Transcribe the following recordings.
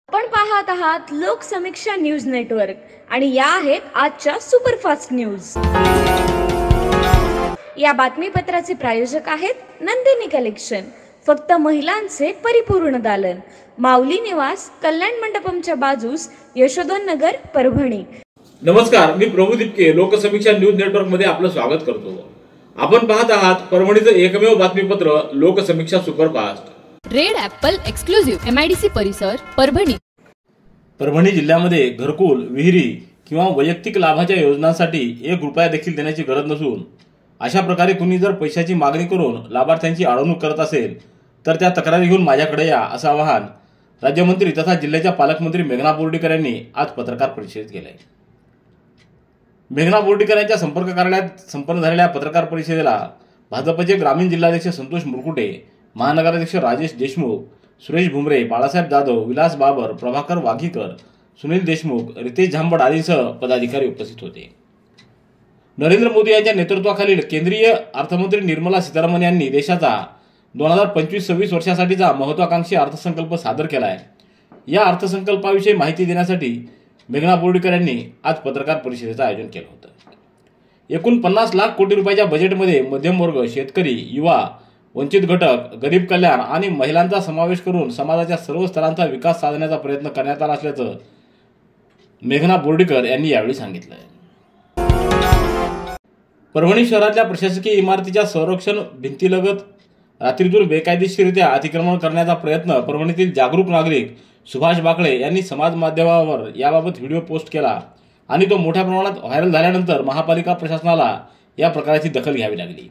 आपण पाहत आहात लोकसमीक्षा न्यूज नेटवर्क आणि या आहेत आजच्या सुपरफास्ट न्यूज। या बातमीपत्राचे प्रायोजक आहेत नंदिनी कलेक्शन, फक्त महिलांचे परिपूर्ण दालन, माऊली निवास, कल्याण मंडपमच्या बाजूस, यशोधन नगर, परभणी। नमस्कार, मी प्रभू दीपके लोकसमीक्षा न्यूज नेटवर्क मध्ये आपलं स्वागत करतो। आपण पाहत आहात परभणीचं एकमेव बातमीपत्र Loksamiksha superfast. Red Apple exclusive MIDC परिसर, परभणी। परभणी जिल्ह्यामध्ये घरकुल, विहिरी किंवा वैयक्तिक लाभाच्या योजनांसाठी 1 रुपया देखील देण्याची गरज नसून अशा प्रकारे कुणी जर पैशाची मागणी करून लाभार्थ्यांची अडवणूक करत असेल तर त्या तक्रारी घेऊन माझ्याकडे या, असं आवाहन राज्यमंत्री तथा जिल्ह्याच्या पालकमंत्री मेघना बोर्डीकर यांनी आज पत्रकार परिषदेत केले। मेघना बोर्डीकर यांच्या संपर्क कार्यालयात संपन्न झालेल्या पत्रकार परिषदेला भाजपचे ग्रामीण जिल्हाध्यक्ष संतोष मुरकुटे, महानगराध्यक्ष राजेश देशमुख, सुरेश भुमरे, बाळासाहेब जाधव, विलास बाबर, प्रभाकर वाघीकर, सुनील देशमुख, रितेश झांबड आदींसह पदाधिकारी उपस्थित होते। नरेंद्र मोदी यांच्या नेतृत्वाखालील केंद्रीय अर्थमंत्री निर्मला सीतारामन यांनी देशाचा 2025-26 वर्षासाठीचा महत्त्वाकांक्षी अर्थसंकल्प सादर केला आहे। या अर्थसंकल्पाविषयी माहिती देण्यासाठी मेघना बोर्डीकर यांनी आज पत्रकार परिषदेचं आयोजन केलं होतं। एकूण 50 लाख कोटी रुपयाच्या बजेटमध्ये मध्यम वर्ग, शेतकरी, युवा, वंचित घटक, गरीब कल्याण आणि महिलांचा समावेश करून समाजाच्या सर्व स्तरांचा विकास साधण्याचा प्रयत्न करण्यात आला असल्याचं मेघना बोर्डीकर यांनी यावेळी सांगितलं। परभणी शहरातल्या प्रशासकीय इमारतीच्या संरक्षण भिंतीलगत रात्रीतून बेकायदेशीररित्या अतिक्रमण करण्याचा प्रयत्न परभणीतील जागरूक नागरिक सुभाष बाकळे यांनी समाज माध्यमावर याबाबत व्हिडिओ पोस्ट केला आणि तो मोठ्या प्रमाणात व्हायरल झाल्यानंतर महापालिका प्रशासनाला या प्रकाराची दखल घ्यावी लागली।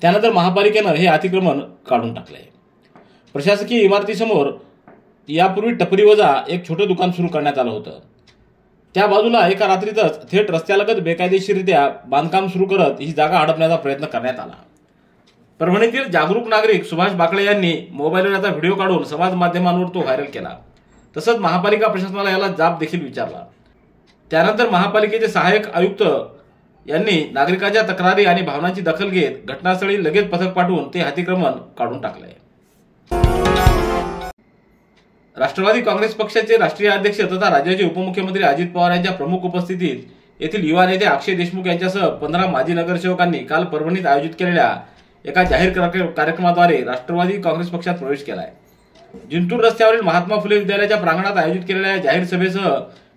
त्यानंतर महापालिकेनं हे अतिक्रमण काढून टाकले। प्रशासकीय इमारतीसमोर यापूर्वी टपरीवजा एक छोटं दुकान सुरू करण्यात आलं होतं। त्या बाजूला एका रात्रीतच थेट रस्त्यालगत बेकायदेशीररित्या बांधकाम सुरू करत ही जागा हडपण्याचा प्रयत्न करण्यात आला। परभणीतील जागरूक नागरिक सुभाष बाकळे यांनी मोबाईलवर याचा व्हिडिओ काढून समाज माध्यमांवर तो व्हायरल केला। तसंच महापालिका प्रशासनाला याला जाब देखील विचारला। त्यानंतर महापालिकेचे सहाय्यक आयुक्त यांनी नागरिकांच्या तक्रारी आणि भावनांची दखल घेत घटनास्थळी लगेच पथक पाठवून ते अतिक्रमण काढून टाकले। राष्ट्रवादी काँग्रेस पक्षाचे राष्ट्रीय अध्यक्ष तथा राज्याचे उपमुख्यमंत्री अजित पवार यांच्या प्रमुख उपस्थितीत येथील युवा नेते अक्षय देशमुख यांच्यासह 15 माजी नगरसेवकांनी काल परभणीत आयोजित केलेल्या एका जाहीर कार्यक्रमाद्वारे राष्ट्रवादी काँग्रेस पक्षात प्रवेश केलाय। जिंतूर रस्त्यावरील महात्मा फुले विद्यालयाच्या प्रांगणात आयोजित केलेल्या जाहीर सभेसह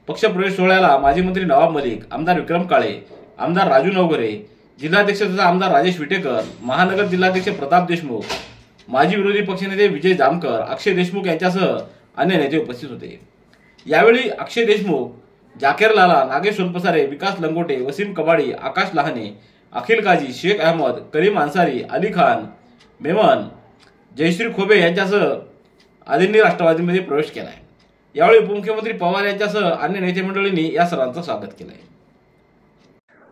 पक्ष प्रवेश सोहळ्याला माजी मंत्री नवाब मलिक, आमदार विक्रम काळे, आमदार राजू नवघरे, जिल्हाध्यक्ष तथा आमदार राजेश विटेकर, महानगर जिल्हाध्यक्ष प्रताप देशमुख, माजी विरोधी पक्षनेते विजय जामकर, अक्षय देशमुख यांच्यासह अन्य नेते उपस्थित होते। यावेळी अक्षय देशमुख, जाकेर लाला, नागेश सोनपसारे, विकास लंगोटे, वसीम कबाडी, आकाश लहाने, अखिल काजी, शेख अहमद, करीम अन्सारी, अली खान, मेमन, जयश्री खोबे यांच्यासह आदींनी राष्ट्रवादीमध्ये प्रवेश केलाय। यावेळी उपमुख्यमंत्री पवार यांच्यासह अन्य नेते मंडळींनी या सर्वांचं स्वागत केलंय।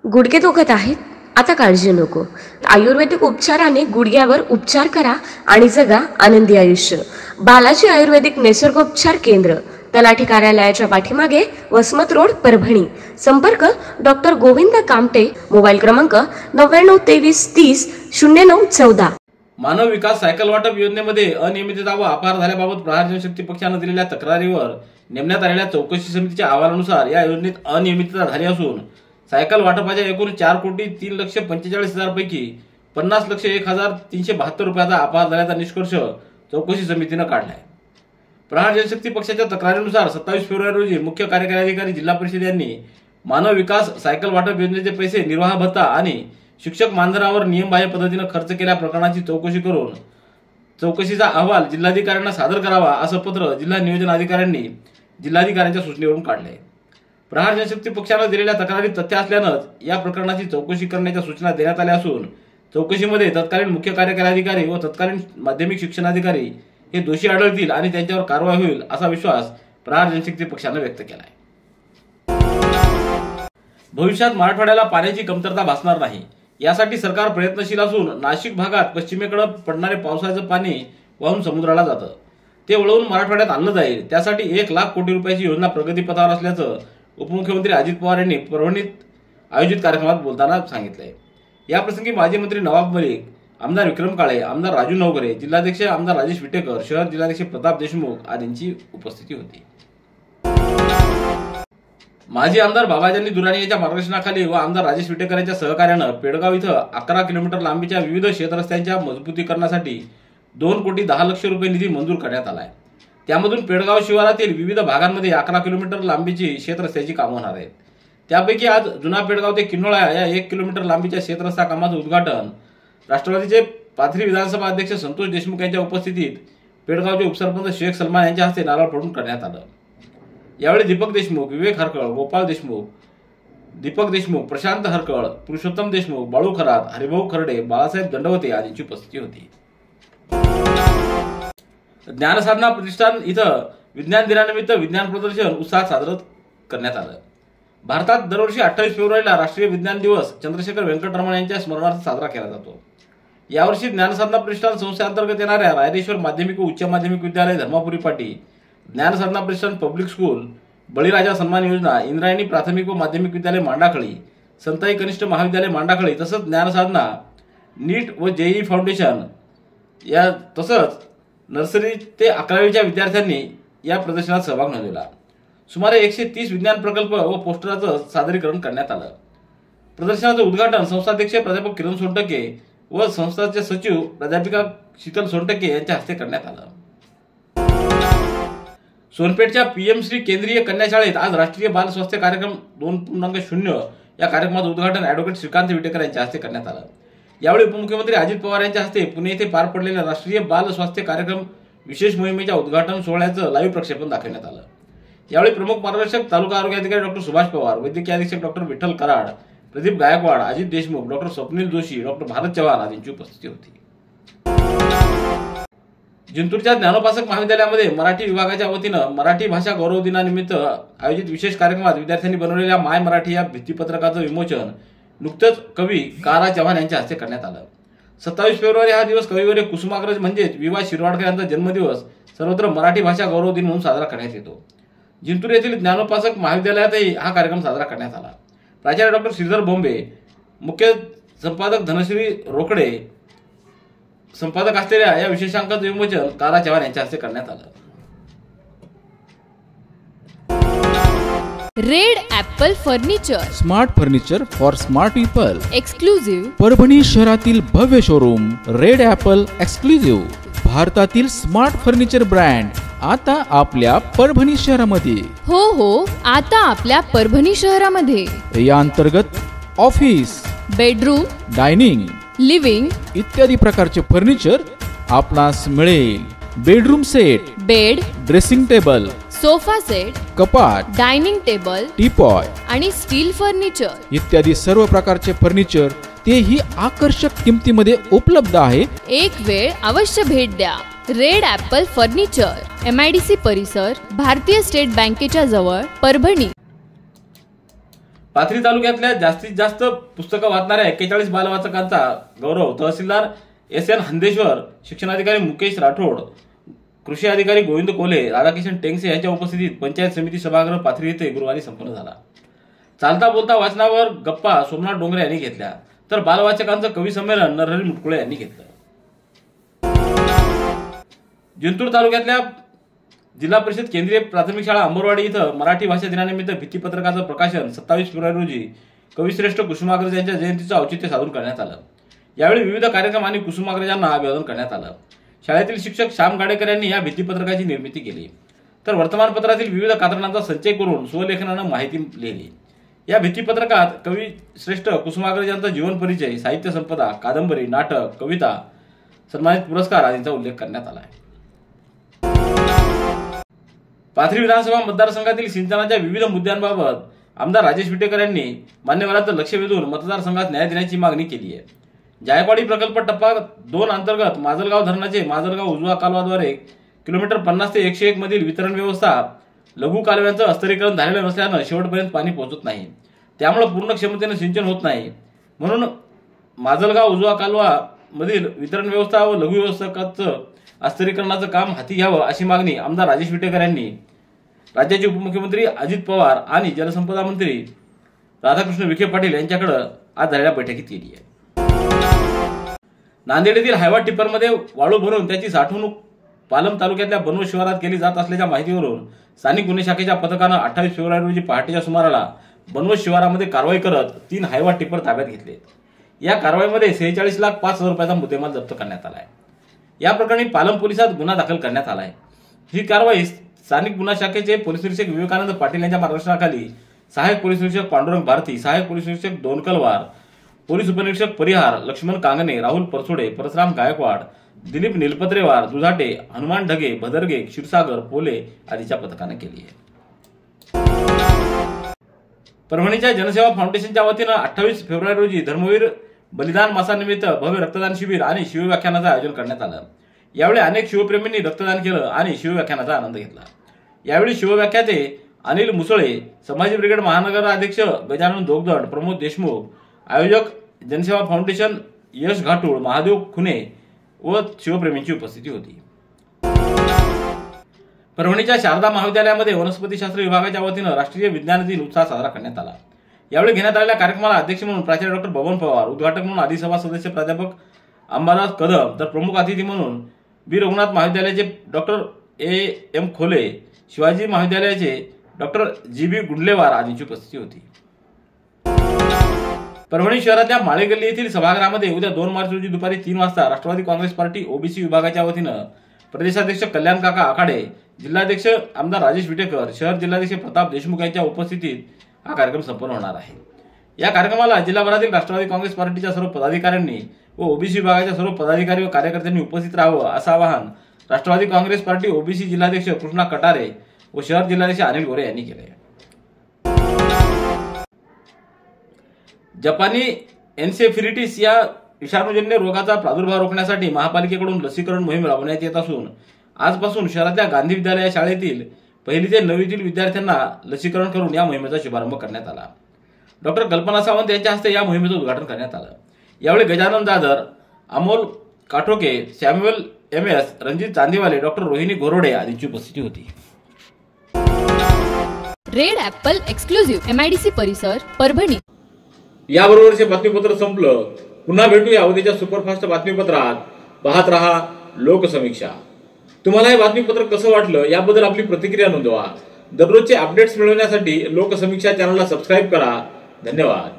गुडघे दुखत आहेत? आता काळजी नको। आयुर्वेदिक उपचाराने गुडघ्यावर उपचार करा आणि जगा आनंदी आयुष्य। बालाजी आयुर्वेदिक निसर्गोपचार केंद्र, तलाठी कार्यालयाच्या पाठीमागे, वसमत रोड, परभणी। संपर्क डॉक्टर गोविंद कामटे, मोबाईल क्रमांक 9923300914। मानव विकास सायकल वाटप योजनेमध्ये अनियमितता व अपहार झाल्याबाबत प्रहार जनशक्ती पक्षाने दिलेल्या तक्रारीवर नेमण्यात आलेल्या चौकशी समितीच्या अहवालानुसार या योजनेत अनियमितता झाली असून सायकल वाटपाच्या एकूण 4,03,45,000 पैकी 50,01,372 रुपयाचा अपहार झाल्याचा निष्कर्ष चौकशी समितीनं काढलाय। प्रहार जनशक्ती पक्षाच्या तक्रारीनुसार 27 फेब्रुवारी रोजी मुख्य कार्यकारी अधिकारी जिल्हा परिषद यांनी मानव विकास सायकल वाटप योजनेचे पैसे निर्वाह भत्ता आणि शिक्षक मानधनावर नियमबाह्य पद्धतीने खर्च केल्या प्रकरणाची चौकशी करून चौकशीचा अहवाल जिल्हाधिकाऱ्यांना सादर करावा असं पत्र जिल्हा नियोजन अधिकाऱ्यांनी जिल्हाधिकाऱ्यांच्या सूचनेवरून काढले। प्रहार जनशक्ती पक्षानं दिलेल्या तक्रारीत तथ्य असल्यानंच या प्रकरणाची चौकशी करण्याच्या सूचना देण्यात आल्या असून चौकशीमध्ये तत्कालीन मुख्य कार्यकारी अधिकारी व तत्कालीन माध्यमिक शिक्षणाधिकारी हे दोषी आढळतील आणि त्यांच्यावर कारवाई होईल असा विश्वास प्रहार जनशक्ती पक्षानं व्यक्त केलाय। भविष्यात मराठवाड्याला पाण्याची कमतरता भासणार नाही यासाठी सरकार प्रयत्नशील असून नाशिक भागात पश्चिमेकडे पडणारे पावसाचं पाणी वाहून समुद्राला जातं, ते वळवून मराठवाड्यात आणलं जाईल। त्यासाठी 1 लाख कोटी रुपयाची योजना प्रगतीपथावर असल्याचं उपमुख्यमंत्री अजित पवार यांनी परभणीत आयोजित कार्यक्रमात बोलताना सांगितलंय। याप्रसंगी माजी मंत्री नवाब मलिक, आमदार विक्रम काळे, आमदार राजू नवघरे, जिल्हाध्यक्ष आमदार राजेश विटेकर, शहर जिल्हाध्यक्ष प्रताप देशमुख आदींची उपस्थिती होती। माजी आमदार बाबाजानी दुराणी यांच्या मार्गदर्शनाखाली व आमदार राजेश विटेकर यांच्या सहकार्यानं पेडगाव इथं 11 किलोमीटर लांबीच्या विविध शेतरस्त्यांच्या मजबूतीकरणासाठी 2,10,00,000 रुपये निधी मंजूर करण्यात आला आहे. त्यामधून पेडगाव शिवारातील विविध भागांमध्ये 11 किलोमीटर लांबीची शेतरस्त्याची कामं होणार आहेत. त्यापैकी आज जुना पेडगाव ते किन्होळा या 1 किलोमीटर लांबीच्या शेतरस्ता कामाचं उद्घाटन राष्ट्रवादीचे पाथरी विधानसभा अध्यक्ष संतोष देशमुख यांच्या उपस्थितीत पेडगावचे उपसरपंच शेख सलमान यांच्या हस्ते नारळ फोडून करण्यात आलं. यावेळी दीपक देशमुख, विवेक हरकळ, गोपाळ देशमुख, दीपक देशमुख, प्रशांत हरकळ, पुरुषोत्तम देशमुख, बाळू खरात, हरिभाऊ खर्डे, बाळासाहेब दंडवते आदींची उपस्थिती होती. ज्ञानसाधना प्रतिष्ठान इथं विज्ञान दिनानिमित्त विज्ञान प्रदर्शन उत्साहात साजरं करण्यात आलं. भारतात दरवर्षी 28 फेब्रुवारीला राष्ट्रीय विज्ञान दिवस चंद्रशेखर वेंकटरमण यांच्या स्मरणार्थ साजरा केला जातो. यावर्षी ज्ञानसाधना प्रतिष्ठान संस्थेअंतर्गत येणाऱ्या रायरेश्वर माध्यमिक व उच्च माध्यमिक विद्यालय धर्मापुरी पाटी, ज्ञानसाधना प्रतिष्ठान पब्लिक स्कूल, बळीराजा सन्मान योजना, इंद्रायणी प्राथमिक व माध्यमिक विद्यालय मांडाखळी, संताई कनिष्ठ महाविद्यालय मांडाखळी तसंच ज्ञानसाधना, नीट व जेईई फाउंडेशन या तसंच नर्सरी ते 11वीच्या विद्यार्थ्यांनी या प्रदर्शनात सहभाग नोंदवला. सुमारे 130 विज्ञान प्रकल्प व पोस्टरचं सादरीकरण करण्यात आलं. प्रदर्शनाचं उद्घाटन संस्थाध्यक्ष प्राध्यापक किरण सोनटके व संस्थाचे सचिव प्राध्यापिका शीतल सोनटके यांच्या हस्ते करण्यात आलं. सोनपेठच्या पीएम श्री केंद्रीय कन्या शाळेत आज राष्ट्रीय बाल स्वास्थ्य कार्यक्रम 2.0 या कार्यक्रमाचं उद्घाटन ॲडव्होकेट श्रीकांत विटेकर यांच्या हस्ते करण्यात आलं. यावेळी उपमुख्यमंत्री अजित पवार यांच्या हस्ते पुणे येथे पार पडलेल्या राष्ट्रीय बाल स्वास्थ्य कार्यक्रम विशेष मोहिमेच्या उद्घाटन सोहळ्याचं लाईव्ह प्रक्षेपण दाखवण्यात आलं. यावेळी प्रमुख मार्गदर्शक तालुका आरोग्य अधिकारी डॉक्टर सुभाष पवार, वैद्यकीय अधीक्षक doctor Vitthal Karad, Pradeep Gaikwad, Ajit Deshmukh, doctor Swapnil Joshi, doctor Bharat Chavan आदींची उपस्थिती होती. जिंतूरच्या ज्ञानोपासक महाविद्यालयामध्ये मराठी विभागाच्या वतीनं मराठी भाषा गौरव दिनानिमित्त आयोजित विशेष कार्यक्रमात विद्यार्थ्यांनी बनवलेल्या माय मराठी या भित्तीपत्रकाचं विमोचन नुकतंच कवी कारा चव्हाण यांच्या हस्ते करण्यात आलं. 27 फेब्रुवारी हा दिवस कविवर्य कुसुमाग्रज म्हणजेच विवा शिरवाडकर यांचा जन्मदिवस सर्वत्र मराठी भाषा गौरव दिन म्हणून साजरा करण्यात येतो. जिंतूर येथील ज्ञानोपासक महाविद्यालयातही हा कार्यक्रम साजरा करण्यात आला. प्राचार्य डॉक्टर श्रीधर बोंबे, मुख्य संपादक धनश्री रोकडे संपादक असलेल्या या विशेषांकाचं विमोचन कारा चव्हाण यांच्या हस्ते करण्यात आलं. Red Apple furniture, smart furniture for smart people, exclusive Parbhani शहरातील भव्य शोरूम रेड ॲपल एक्सक्लुझिव्ह, भारतातील स्मार्ट फर्निचर ब्रँड आता आपल्या परभणी शहरामध्ये. हो, आता आपल्या परभणी शहरामध्ये. या अंतर्गत ऑफिस, बेडरूम, डायनिंग, लिव्हिंग इत्यादी प्रकारचे फर्निचर आपणास मिळेल. Bedroom set, bed, dressing table, sofa set, कपाट, डायनिंग टेबल, टीपॉय आणि स्टील फर्निचर इत्यादी सर्व प्रकारचे फर्निचर तेही आकर्षक किमतीमध्ये उपलब्ध आहे. एक वेळ अवश्य भेट द्या. रेड ॲपल फर्निचर, MIDC परिसर, भारतीय स्टेट बँकेच्या जवळ, परभणी. पाथरी तालुक्यातल्या जास्तीत जास्त पुस्तकं वाचणाऱ्या 41 बालवाचकांचा गौरव तहसीलदार SN हंदेश्वर, शिक्षणाधिकारी मुकेश राठोड, कृषी अधिकारी गोविंद कोले, राधाकिशन टेंगसे यांच्या उपस्थितीत पंचायत समिती सभागृह पाथरी येथे गुरुवारी संपन्न झाला. चालता बोलता वाचनावर गप्पा सोमनाथ डोंगरे यांनी घेतल्या, तर बालवाचकांचं कवी संमेलन नरहरी मुटकुळे यांनी घेतलं. जिंतूर तालुक्यातल्या जिल्हा परिषद केंद्रीय प्राथमिक शाळा अंबरवाडी इथं मराठी भाषा दिनानिमित्त भित्तीपत्रकाचं प्रकाशन 27 फेब्रुवारी रोजी कविश्रेष्ठ कुसुमाग्रज यांच्या जयंतीचं औचित्य साधून करण्यात आलं. यावेळी विविध कार्यक्रम आणि कुसुमाग्रजांना अभिवादन करण्यात आलं. शाळेतील शिक्षक श्याम गाडेकर यांनी या भित्तीपत्रकाची निर्मिती केली, तर वर्तमानपत्रातील विविध कात्रणांचा संचय करून स्वलेखनानं माहिती लिहिली. या भित्तीपत्रकात कवी श्रेष्ठ कुसुमाग्रज यांचा जीवन परिचय, साहित्य संपदा, कादंबरी, नाटक, कविता, सन्मानित पुरस्कार आदींचा उल्लेख करण्यात आला आहे. पाथरी विधानसभा मतदारसंघातील सिंचनाच्या विविध मुद्द्यांबाबत आमदार राजेश विटेकर यांनी मान्यवरांचं लक्ष वेधून मतदारसंघात न्याय देण्याची मागणी केली आहे. जायकवाडी प्रकल्प टप्पा 2 अंतर्गत माजलगाव धरणाचे माजलगाव उजवा कालवाद्वारे किलोमीटर 50 ते 101 मधील वितरण व्यवस्था लघु कालव्यांचं अस्तरीकरण झालेलं नसल्यानं शेवटपर्यंत पाणी पोहोचत नाही. त्यामुळे पूर्ण क्षमतेनं सिंचन होत नाही. म्हणून माजलगाव उजवा कालवा मधील वितरण व्यवस्था व लघु व्यवस्थापकाचं अस्तरीकरणाचं काम हाती घ्यावं अशी मागणी आमदार राजेश विटेकर यांनी राज्याचे उपमुख्यमंत्री अजित पवार आणि जलसंपदा मंत्री राधाकृष्ण विखे पाटील यांच्याकडे आज झालेल्या बैठकीत केली आहे. नांदेड येथील हायवा टिप्परमध्ये वाळू भरून त्याची साठवणूक पालम तालुक्यातल्या बनवट शिवारात केली जात असल्याच्या माहितीवरून स्थानिक गुन्हे शाखेच्या पथकानं 28 फेब्रुवारी रोजी पहाटेच्या सुमाराला बनवत शिवारामध्ये कारवाई करत 3 हायवा टिपर ताब्यात घेतले। या कारवाईमध्ये 46,05,000 रुपयाचा मुद्देमाल जप्त करण्यात आला आहे। या प्रकरणी पालम पोलिसात गुन्हा दाखल करण्यात आला आहे। ही कारवाई स्थानिक गुन्हा शाखेचे पोलीस निरीक्षक विवेकानंद पाटील यांच्या मार्गदर्शनाखाली सहाय्यक पोलीस निरीक्षक पांडुरंग भारती, सहाय्यक पोलीस निरीक्षक दोनकलवार, पोलीस उपनिरीक्षक परिहार लक्ष्मण कांगणे, राहुल परसोडे, परसराम गायकवाड, दिलीप नीलपत्रेवार, दुधाटे, हनुमान ढगे, भदरगे, क्षीरसागर, पोले आदीच्या पथकाने केली आहे। परभणीच्या जनसेवा फाउंडेशनच्या वतीनं 28 फेब्रुवारी रोजी धर्मवीर बलिदान मासानिमित्त भव्य रक्तदान शिबिर आणि शिवव्याख्यानाचं आयोजन करण्यात आलं। यावेळी अनेक शिवप्रेमींनी रक्तदान केलं आणि शिवव्याख्यानाचा आनंद घेतला। यावेळी शिवव्याख्याते अनिल मुसळे, संभाजी ब्रिगेड महानगर अध्यक्ष गजानन दोगदंड, प्रमोद देशमुख, आयोजक जनसेवा फाउंडेशन यश घाटूळ, महादेव खुने व शिवप्रेमींची उपस्थिती होती। परभणीच्या शारदा महाविद्यालयामध्ये वनस्पतीशास्त्र विभागाच्या वतीनं राष्ट्रीय विज्ञान दिन उत्साह साजरा करण्यात आला। यावेळी घेण्यात आलेल्या कार्यक्रमाला अध्यक्ष म्हणून प्राचार्य डॉक्टर बबन पवार, उद्घाटक म्हणून आदिसभा सदस्य प्राध्यापक अंबादास कदम, तर प्रमुख अतिथी म्हणून वीर रघुनाथ महाविद्यालयाचे डॉक्टर A.M. खोले, शिवाजी महाविद्यालयाचे डॉक्टर G.B. गुंडलेवार आदींची उपस्थिती होती। परभणी शहरातल्या माळे गल्ली येथील सभागृहामध्ये उद्या 2 मार्च रोजी दुपारी 3 वाजता राष्ट्रवादी काँग्रेस पार्टी ओबीसी विभागाच्या वतीनं प्रदेशाध्यक्ष कल्याण काका आखाडे, जिल्हाध्यक्ष आमदार राजेश विटेकर, शहर जिल्हाध्यक्ष प्रताप देशमुख यांच्या उपस्थितीत हा कार्यक्रम संपन्न होणार आहे। या कार्यक्रमाला जिल्हाभरातील राष्ट्रवादी काँग्रेस पार्टीच्या सर्व पदाधिकाऱ्यांनी व ओबीसी विभागाच्या सर्व पदाधिकारी व कार्यकर्त्यांनी उपस्थित राहावं असं आवाहन राष्ट्रवादी काँग्रेस पार्टी ओबीसी जिल्हाध्यक्ष कृष्णा कटारे व शहर जिल्हाध्यक्ष अनिल गोरे यांनी केले आहे। जपानी एन्सेफिलिटिस या विषाणूजन्य रोगाचा प्रादुर्भाव रोखण्यासाठी महापालिकेकडून लसीकरण मोहीम राबवण्यात येत असून आजपासून शहरातल्या गांधी विद्यालय शाळेतील 1ली ते 9वीतील विद्यार्थ्यांना लसीकरण करून या मोहिमेचा शुभारंभ करण्यात आला। डॉक्टर कल्पना सावंत यांच्या हस्ते या मोहिमेचं उद्घाटन करण्यात आलं। यावेळी Gajanan Dadar, Amol Kathoke, Samuel MS, Ranjit Chandiwale, doctor Rohini Gorode आदींची उपस्थिती होती। रेड ॲपल एक्सक्लुझिव्ह MIDC परिसर परभणी। याबरोबरचे बातमीपत्र संपलं। पुन्हा भेटूया उद्याच्या सुपरफास्ट बातमीपत्रात। पाहत रहा लोकसमीक्षा। तुम्हाला हे बातमीपत्र कसं वाटलं याबद्दल आपली प्रतिक्रिया नोंदवा। दररोजचे अपडेट्स मिळवण्यासाठी लोकसमीक्षा चॅनलला सबस्क्राईब करा। धन्यवाद।